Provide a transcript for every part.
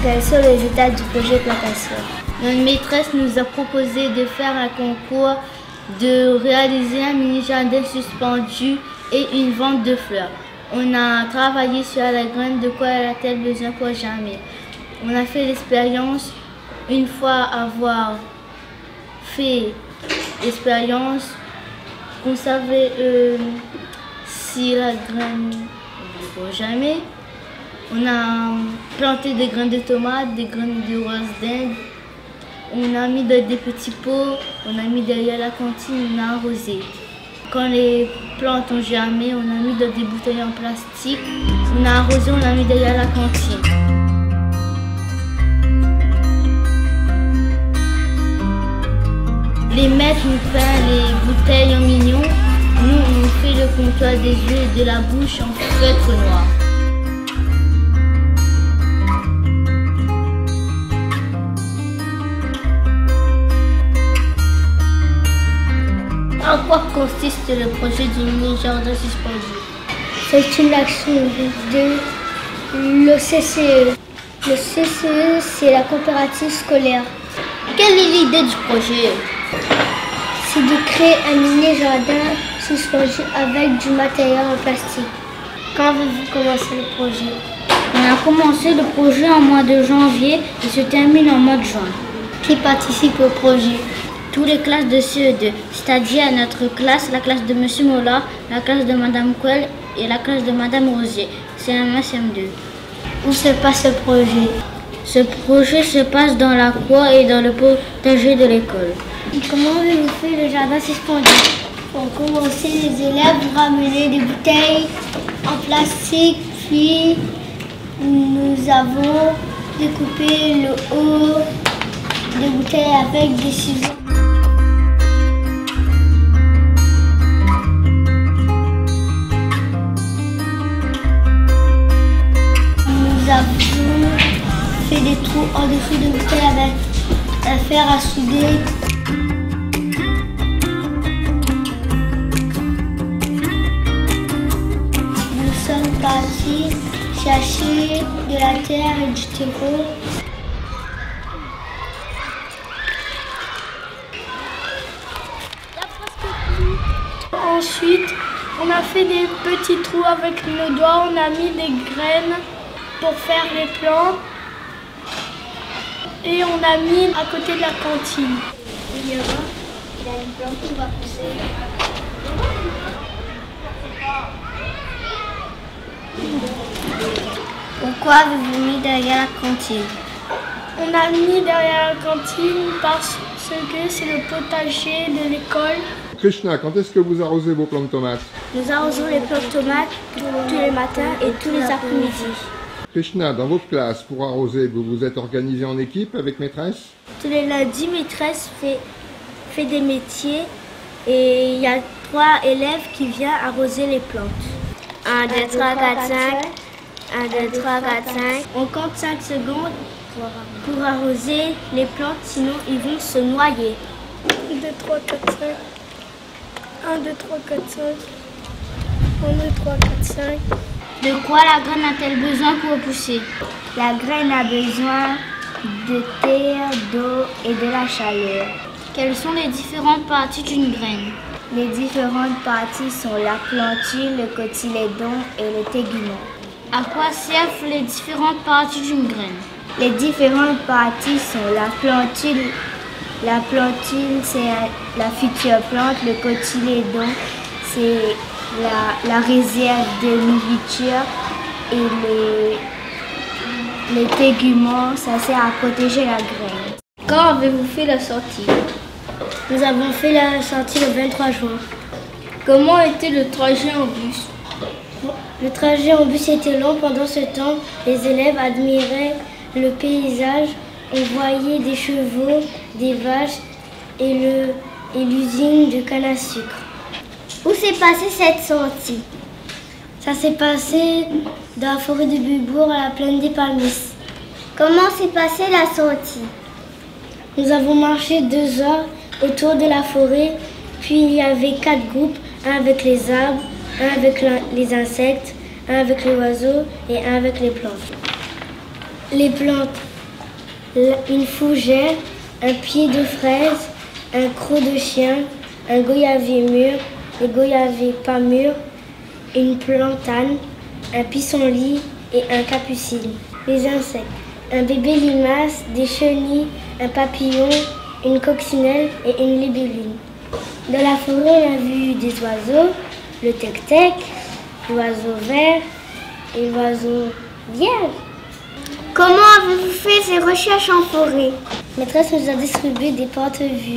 Quels sont les étapes du projet plantation? Notre maîtresse nous a proposé de faire un concours, de réaliser un mini-jardin suspendu et une vente de fleurs. On a travaillé sur la graine de quoi elle a-t-elle besoin pour jamais. On a fait l'expérience. Une fois avoir fait l'expérience, on savait si la graine pour jamais. On a planté des graines de tomates, des graines de rose d'Inde. On a mis dans des petits pots, on a mis derrière la cantine, on a arrosé. Quand les plantes ont germé, on a mis dans des bouteilles en plastique. On a arrosé, on a mis derrière la cantine. Les maîtres nous peignent les bouteilles en mignon. Nous, on fait le contour des yeux et de la bouche en feutre noir. En quoi consiste le projet du mini-jardin suspendu? C'est une action de l'OCCE. Le CCE, c'est la coopérative scolaire. Quelle est l'idée du projet? C'est de créer un mini-jardin suspendu avec du matériel en plastique. Quand avez-vous commencé le projet? On a commencé le projet en mois de janvier et se termine en mois de juin. Qui participe au projet? Toutes les classes de CE2, c'est-à-dire notre classe, la classe de M. Mola, la classe de Mme Kouel et la classe de Mme Rosier, CM1, CM2. Où se passe ce projet? Ce projet se passe dans la cour et dans le potager de l'école. Comment avez-vous fait le jardin suspendu? Pour commencer, les élèves vont ramener des bouteilles en plastique, puis nous avons découpé le haut des bouteilles avec des ciseaux. Nous avons fait des trous en dessous des bouteilles avec un fer à souder. Nous sommes partis chercher de la terre et du terreau. Ensuite, on a fait des petits trous avec nos doigts, on a mis des graines pour faire les plantes et on a mis à côté de la cantine. Il y a une plante qui va pousser. Pourquoi avez-vous mis derrière la cantine? On a mis derrière la cantine parce que c'est le potager de l'école. Krishna, quand est-ce que vous arrosez vos plantes de tomates? Nous arrosons les plantes de tomates tous les matins et tous les après-midi. Krishna, dans votre classe, pour arroser, vous vous êtes organisé en équipe avec maîtresse? Tous les lundis, maîtresse fait des métiers et il y a 3 élèves qui viennent arroser les plantes. 1, 2, 3, 4, 5. 1, 2, 3, 4, 5. On compte 5 secondes pour arroser les plantes, sinon ils vont se noyer. 1, 2, 3, 4, 5. 1, 2, 3, 4, 5. 1, 2, 3, 4, 5. De quoi la graine a-t-elle besoin pour pousser? La graine a besoin de terre, d'eau et de la chaleur. Quelles sont les différentes parties d'une graine? Les différentes parties sont la plantule, le cotylédon et le tégument. À quoi servent les différentes parties d'une graine? Les différentes parties sont la plantule. La plantule, c'est la future plante. Le cotylédon, c'est la réserve de nourriture. Et les téguments, ça sert à protéger la graine. Quand avez-vous fait la sortie? Nous avons fait la sortie le 23 juin. Comment était le trajet en bus? Le trajet en bus était long. Pendant ce temps, les élèves admiraient le paysage. On voyait des chevaux, des vaches et l'usine de canne à sucre. Où s'est passée cette sortie? Ça s'est passé dans la forêt de Bubourg à la plaine des Palmis. Comment s'est passée la sortie? Nous avons marché 2 heures autour de la forêt, puis il y avait 4 groupes, un avec les arbres, un avec les insectes, un avec les oiseaux et un avec les plantes. Les plantes, une fougère, un pied de fraise, un croc de chien, un goyavier mûr, un goyavier pas mûr, une plantane, un pissenlit et un capucine. Les insectes, un bébé limace, des chenilles, un papillon, une coccinelle et une libellule. Dans la forêt, on a vu des oiseaux, le tec-tec, l'oiseau vert et l'oiseau vierge. Comment avez-vous fait ces recherches en forêt? Maîtresse nous a distribué des porte-vues.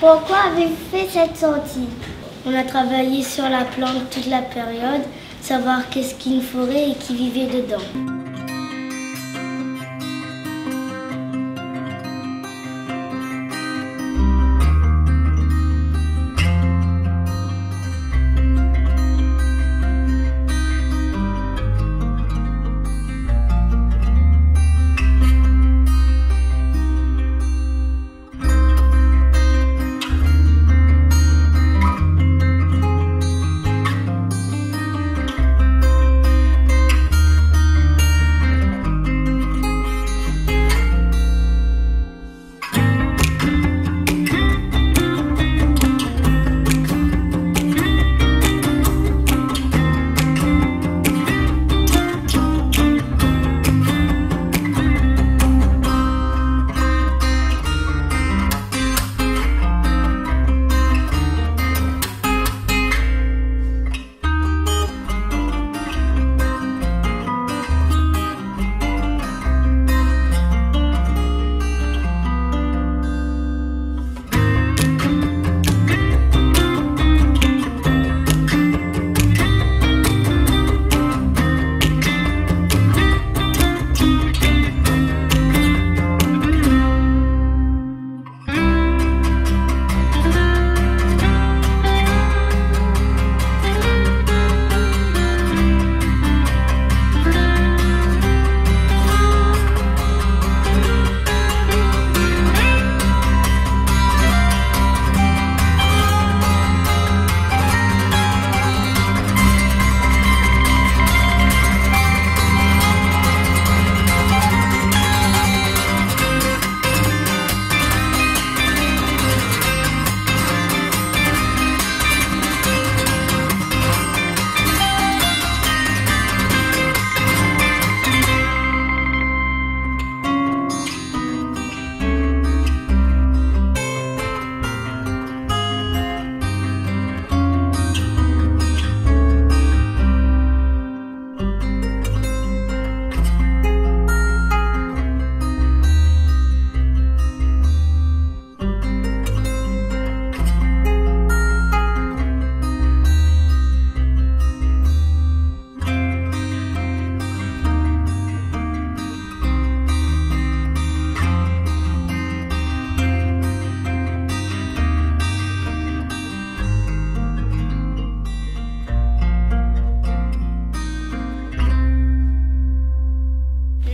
Pourquoi avez-vous fait cette sortie? On a travaillé sur la plante toute la période, savoir qu'est-ce qu'une forêt et qui vivait dedans.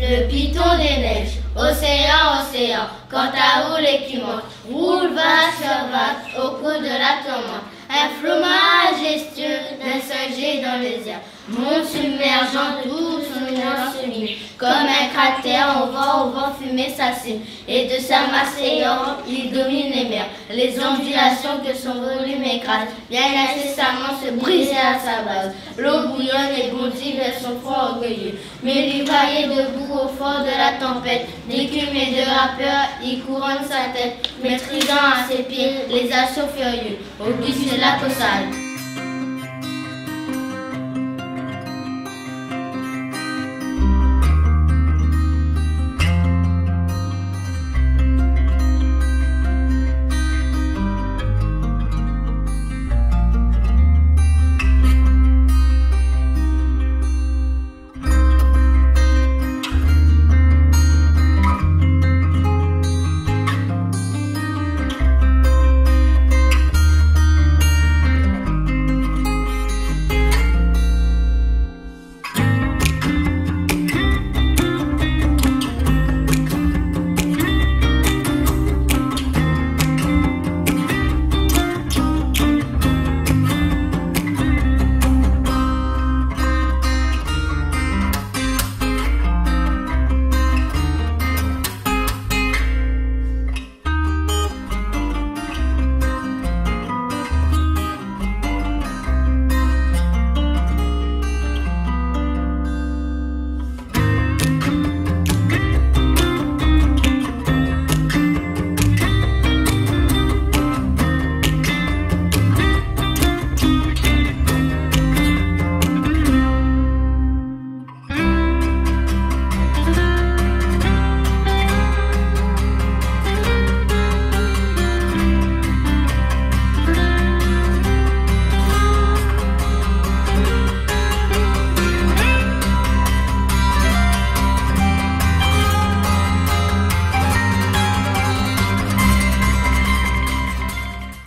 Le piton des neiges, océan, océan, quant à rouler qui monte, roule vague sur vague au cours de la tourmente. Un flot majestueux d'un seul jet dans les airs, monte submergeant tout son immense sublime. Comme un cratère, au vent fumer sa cime, et de sa masse ayant, il domine les mers. Les ondulations que son volume écrase, viennent incessamment se briser à sa base. L'eau bouillonne et bondit vers son front orgueilleux, mais l'ivraillé debout au fort de la tempête, d'écume et de vapeur, il couronne sa tête, maîtrisant à ses pieds les assauts furieux, Auguste Lacaussade.